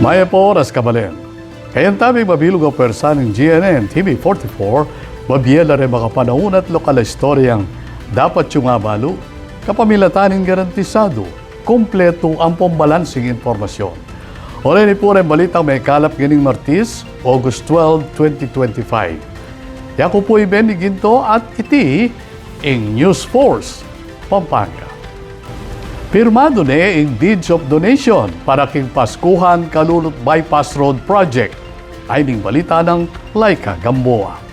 Maya po oras kabalen. Kayan tabi mabilog ang pwersa ng GNN TV44, mabiyela rin makapanahon at lokal na istoryang dapat yung abalo, kapamilatanin garantisado, kompleto ang pambalansing informasyon. Oray ni po rin balitang may kalap ganing Martis, August 12, 2025. Yako po Benny Ginto at iti ang News Force, Pampanga. Pirmado na ang deeds of donation para king Paskuhan Kalulot Bypass Road Project. Ay ning balita ng Laika Gamboa.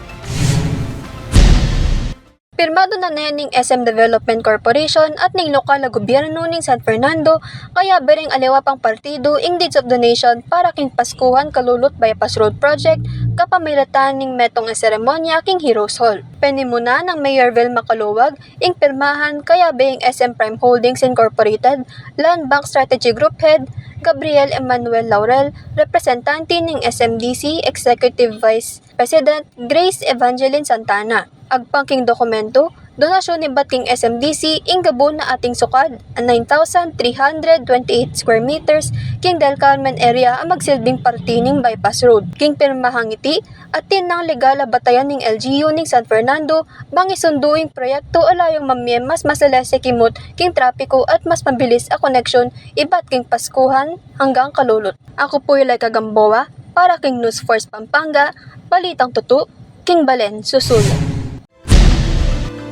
Pirmado na ning SM Development Corporation at ning lokal na gobyerno ning San Fernando kaya bereng alewa pang partido ing deeds of donation para king Paskuhan Kalulot Bypass Road Project kapamilatan ning metong seremonya king Heroes Hall. Penimuna ng Mayor Velma Caluwag ing pirmahan kaya being SM Prime Holdings Incorporated, Land Bank Strategy Group Head, Gabriel Emmanuel Laurel, representante ng SMDC Executive Vice President Grace Evangeline Santana. Agpangking dokumento, donasyon ni Bating SMDC ing gabon na ating sukad, 9,328 square meters, king Del Carmen area ang magsilbing party ning bypass road. King pirmahang iti, atin ng legal na batayan ning LGU ning San Fernando, bang isunduing proyekto alayong mamiem mas masalese kimot king trapiko at mas mabilis a connection ibat king Paskuhan hanggang Kalulot. Ako po yung Laika Gamboa, para king News Force Pampanga, balitang tutu, king Balen Susulo.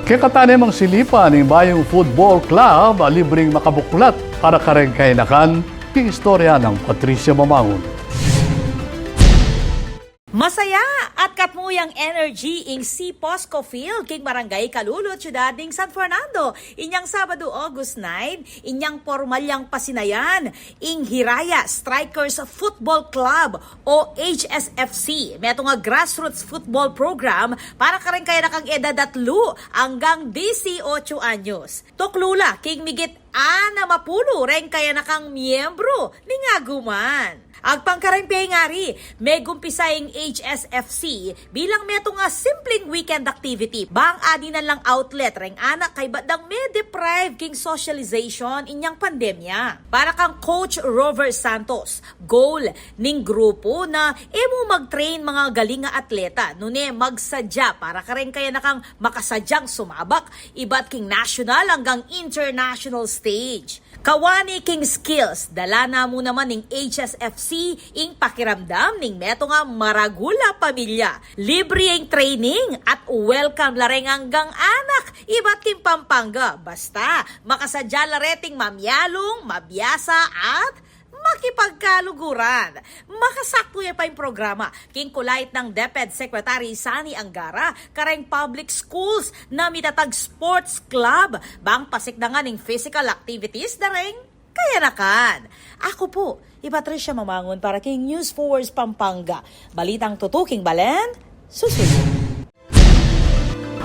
Kekatane mang silipa ng Bayong Football Club, libreng makabuklat para karengkainakan king istorya ng Patricia Mamangon. Masaya at katmuyang energy ing si Posco Field king Barangay Kalulot, Ciudad ing San Fernando. Inyang Sabado, August 9, inyang formalyang pasinayan ing Hiraya Strikers Football Club o HSFC. Meto nga grassroots football program para karengkaya na kang edad 3 hanggang 18 anyos. Tuklula king migit ana mapulo rengkaya na kang miyembro ni Ngaguman. Agpangkarempay ngari, may gumpisaing HSFC bilang meto nga simpleng weekend activity. Bang adi na lang outlet reng anak kay badang may deprive king socialization inyang pandemya. Para kang Coach Rover Santos, goal ning grupo na emo mag-train mga galing nga atleta. Nune magsadya para karen kaya na kang makasadyang sumabak ibat king national hanggang international stage. Kawani king skills, dala na mo naman ning HSFC ing pakiramdam ning meto nga maragula pamilya. Libre ang training at welcome lareng hanggang anak iba't king Pampanga. Basta makasadya lareting mamyalong, mabiyasa at makipagkaluguran. Makasakto pa yung programa. King kulait ng DepEd Secretary Sani Angara, kareng public schools na mitatag sports club, bang pasikdangan ng physical activities na rin kaya nakan. Ako po, Patricia Mamangon para king News Force Pampanga. Balitang tutuking Balen, susunod.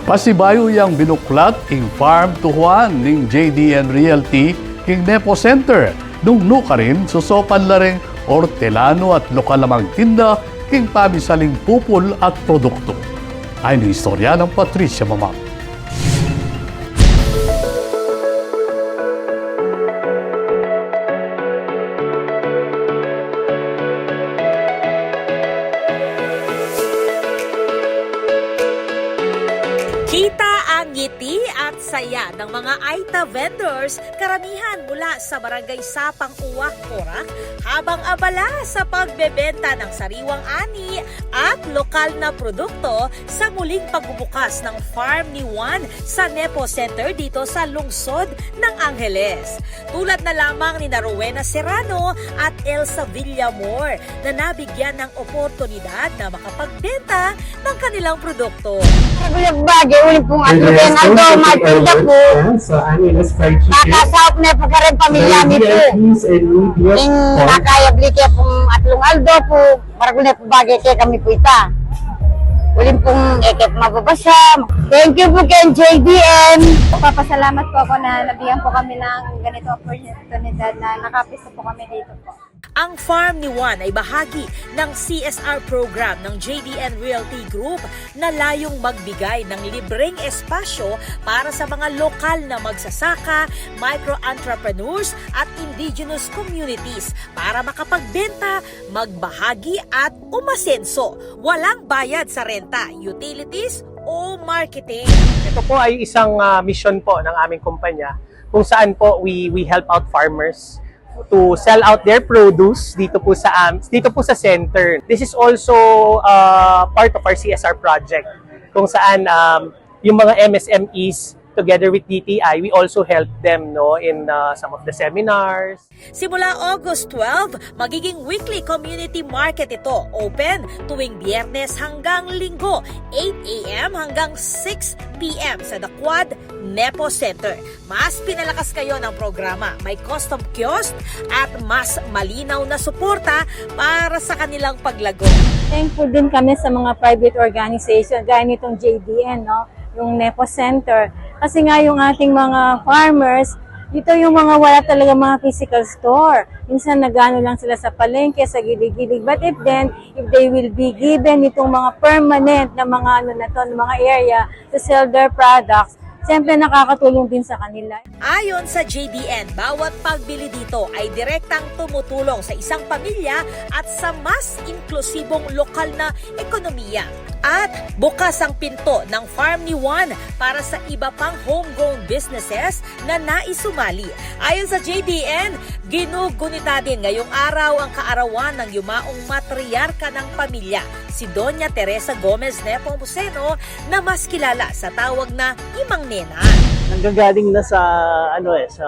Pasibayo yang binuklat ing farm to Juan ning JDN Realty king Nepo Center. Nungno ka rin, susokan la rin ortelano at lokal na magtinda king pabisaling pupol at produkto. Ay ng istorya ng Patricia Mamang. Kita ang ngiti at saya ng mga Aita vendors, karamihan mula sa Barangay Sapang Uwak, Porac, habang abala sa pagbebenta ng sariwang ani at lokal na produkto sa muling pagbubukas ng Farm ni Juan sa Nepo Center dito sa lungsod ng Angeles. Tulad na lamang ni Rowena Serrano at Elsa Villamor na nabigyan ng oportunidad na makapagbenta ng kanilang produkto. Bagay, ulit pong ano din, ando, magpunta po. Nakasahop na po ka rin pamilya ni po. Yung nakayabli kaya pong atlong aldo po, maragul na po bagay kaya kami po ita. Ulit pong ekip mababasa. Thank you po kay JDN. Papasalamat po ako na nabigyan po kami ng ganito opportunidad na nakapisto po kami dito po. Ang Farm ni Juan ay bahagi ng CSR program ng JDN Realty Group na layong magbigay ng libreng espasyo para sa mga lokal na magsasaka, micro-entrepreneurs at indigenous communities para makapagbenta, magbahagi at umasenso. Walang bayad sa renta, utilities o marketing. Ito po ay isang mission po ng aming kumpanya kung saan po we help out farmers to sell out their produce dito po sa center. This is also part of our CSR project kung saan yung mga MSMEs together with DTI, we also help them in some of the seminars. Simula August 12, magiging weekly community market ito. Open tuwing Biyernes hanggang Linggo, 8 a.m. hanggang 6 p.m. sa The Quad Nepo Center. Mas pinalakas kayo ng programa. May custom kiosk at mas malinaw na suporta para sa kanilang paglago. Thankful din kami sa mga private organization, gaya nitong JDN, yung Nepo Center. Kasi nga yung ating mga farmers, dito yung mga wala talaga mga physical store. Minsan nagano lang sila sa palengke, sa gilig-gilig. But if they will be given itong mga permanent na mga mga area to sell their products, siyempre nakakatulong din sa kanila. Ayon sa JDN, bawat pagbili dito ay direktang tumutulong sa isang pamilya at sa mas inklusibong lokal na ekonomiya. At bukas ang pinto ng Farm ni Juan para sa iba pang homegrown businesses na naisumali. Ayon sa JDN, ginugunita din ngayong araw ang kaarawan ng yumaong matriarka ng pamilya, si Doña Teresa Gomez Nepomuceno, na mas kilala sa tawag na Imang Nena. Nanggagaling na sa sa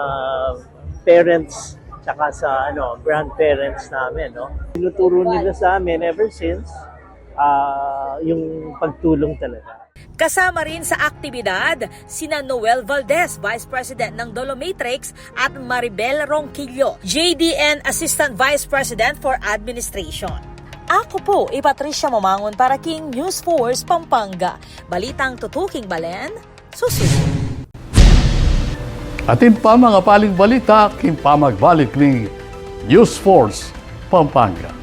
parents tsaka sa grandparents namin, Tinuturo nila sa amin ever since yung pagtulong talaga. Kasama rin sa aktibidad sina Noel Valdez, Vice President ng Dolomatrix, at Maribel Ronquillo, JDN Assistant Vice President for Administration. Ako po, Patricia Mamangon para King News Force Pampanga. Balitang tutuking balen, susunod. Atin pa mga paling balita, kimpamagbalik ni News Force Pampanga.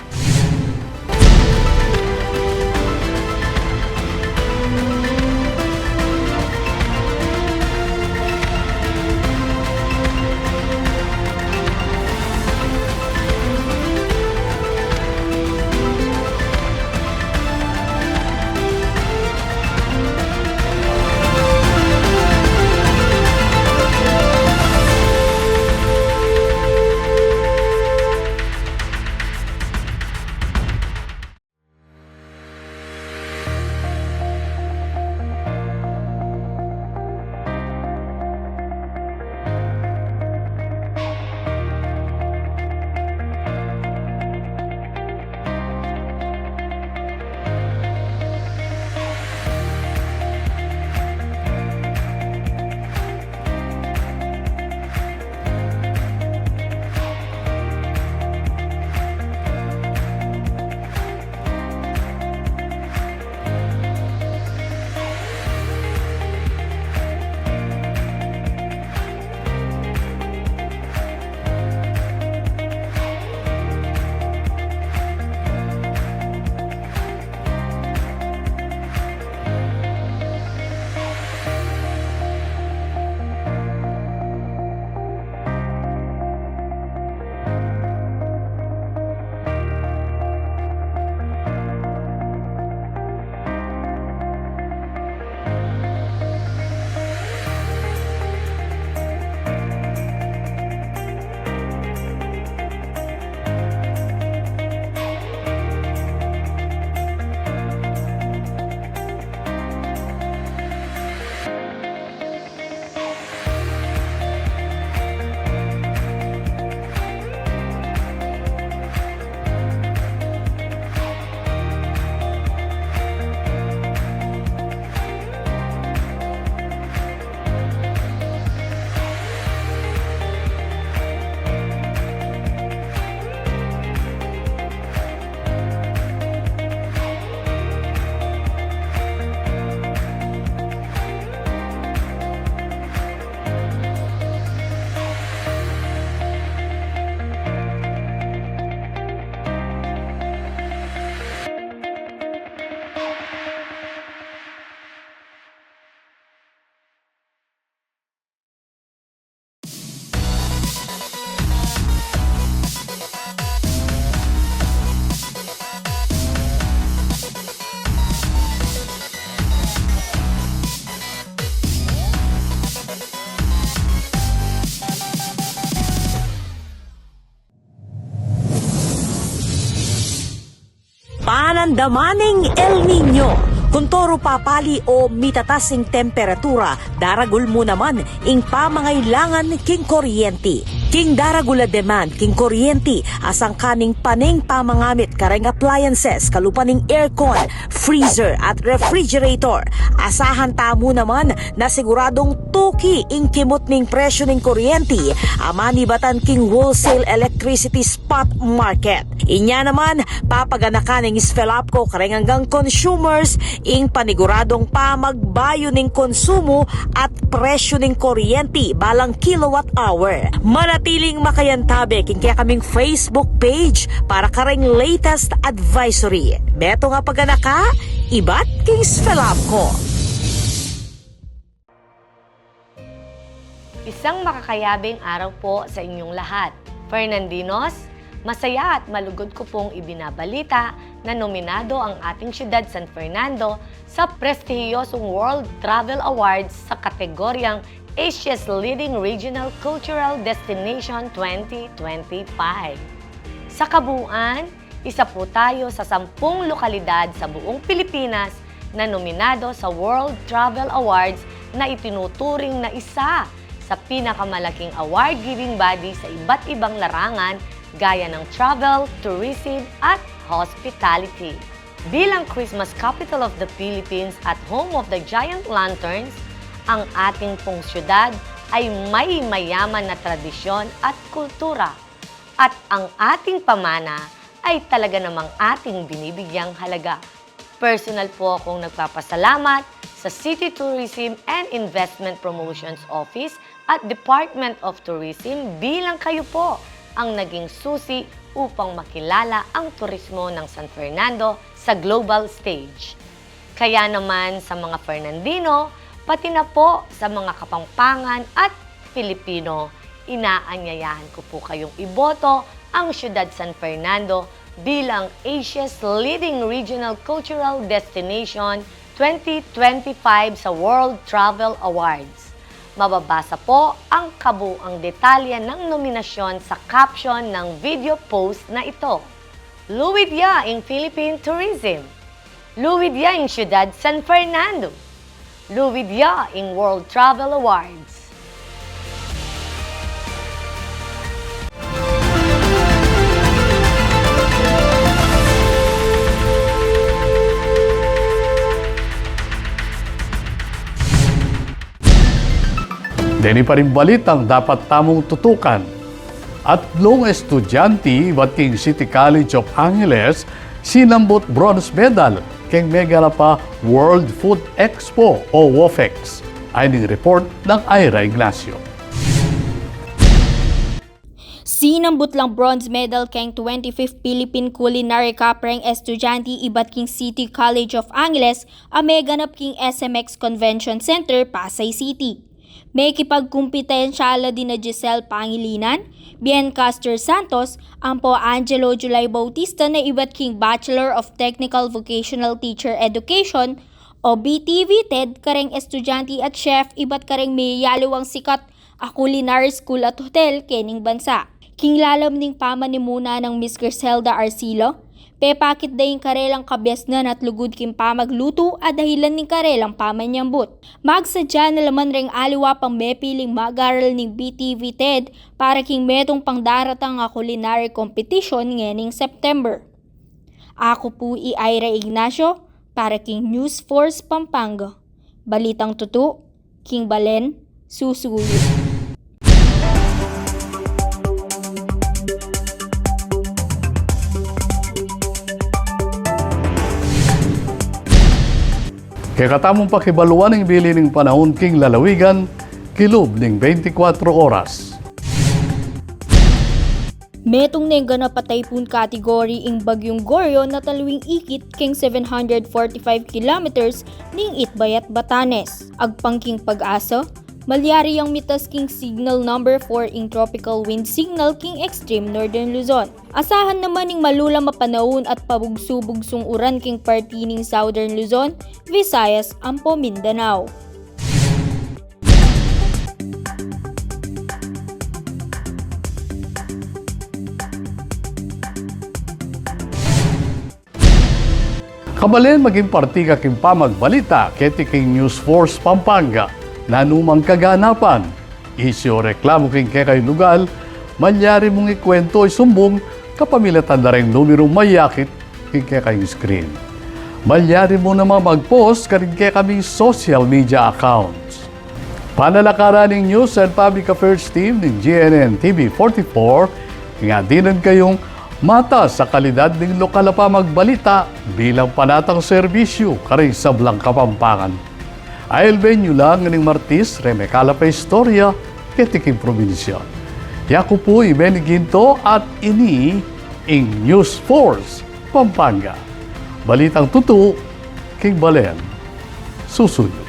Nandamaning El Nino. Kung toro papali o mitatasing temperatura, daragul mo naman ing pamangailangan king kuryente. King daragula demand king kuryente asang kaning paning pamangamit kareng appliances kalupaning aircon, freezer at refrigerator. Asahan tamo naman na siguradong tuki ing kimot ning presyo ning kuryente amani batan king wholesale electricity spot market. Inya naman papaganakan ning Sfelapco kareng hanggang consumers ing paniguradong pamagbayo ning konsumo at presyo ning kuryente balang kilowatt hour. Manatiling makayantabe king kaya kaming Facebook page para kareng latest advisory. Beto nga paganaka, ibat king Sfelapco. Isang makakayabing araw po sa inyong lahat. Fernandinos, masaya at malugod ko pong ibinabalita na nominado ang ating siyudad San Fernando sa prestihiyosong World Travel Awards sa kategoryang Asia's Leading Regional Cultural Destination 2025. Sa kabuuan, isa po tayo sa 10 lokalidad sa buong Pilipinas na nominado sa World Travel Awards na itinuturing na isa sa pinakamalaking award-giving body sa iba't ibang larangan gaya ng travel, tourism at hospitality. Bilang Christmas capital of the Philippines at home of the giant lanterns, ang ating pong syudad ay may mayaman na tradisyon at kultura. At ang ating pamana ay talaga namang ating binibigyang halaga. Personal po akong nagpapasalamat sa City Tourism and Investment Promotions Office at Department of Tourism bilang kayo po ang naging susi upang makilala ang turismo ng San Fernando sa global stage. Kaya naman sa mga Fernandino, pati na po sa mga Kapampangan at Filipino, inaanyayahan ko po kayong iboto ang siyudad San Fernando bilang Asia's Leading Regional Cultural Destination 2025 sa World Travel Awards. Mababasa po ang kabuang detalye ng nominasyon sa caption ng video post na ito. Luwidya in Philippine Tourism. Luwidya in Ciudad San Fernando. Luwidya in World Travel Awards. Dini pa rin balitang dapat tamong tutukan. At long estudyante Bating City College of Angeles sinambot bronze medal keng megala pa World Food Expo o WOFEX. Ay ning report ng Ira Ignacio. Sinambut lang bronze medal kang 25th Philippine Culinary Cupreng estudyante ibat king City College of Angeles a meganap king SMX Convention Center, Pasay City. May kipagkumpetensyala din na Giselle Pangilinan, Biencaster Santos, Ampo Angelo Julay Bautista na ibat king Bachelor of Technical Vocational Teacher Education o BTV TED kareng estudyante at chef ibat kareng may yalawang sikat a culinary school at hotel kening bansa. King lalam ning pamanimuna ng Miss Griselda Arcilo, pepakit daing karelang kabyasnan at lugod king pamagluto at dahilan ning karelang pamanyambut. Magsadya na laman ring aliwa pang mepiling mag-aral ning BTV TED para king metong pangdaratang a culinary competition ngening September. Ako po Ira Ignacio para king News Force Pampanga. Balitang tutu, King Balen, Susuyo. Kaya katamong pakibaluan ng bili ng panahon king lalawigan, kilob ng 24 oras. Metong nenggana patay pun kategory ing Bagyong Goryo na taluwing ikit king 745 kilometers ning Itbayat, Batanes. Agpangking pag-asa, malyari ang mitas king signal number 4 ing tropical wind signal king extreme northern Luzon. Asahan naman ing malula mapanahon at pabugso-bugsong uran king parti ning southern Luzon, Visayas, Ampo, Mindanao. Kabalen maging partika king pamagbalita keti king News Force Pampanga na numang kaganapan. Isyo reklamo king kekay lugal, malyari mong ikwento isumbong kapamilatan na rin numero mayakit king kekay screen. Malyari mo naman mag-post karin kay kaming social media accounts. Panalakaran ng News and Public Affairs Team ng GNN TV 44, nga dinan kayong mata sa kalidad ng lokal na pamagbalita bilang panatang serbisyo karing sablang Kapampangan. I'll venue lang ng Martis, Remekala pa istorya, ketiking probinsya. Yaku po Ibeniginto at ini ing News Force Pampanga. Balitang tutu, King Balen, susunod.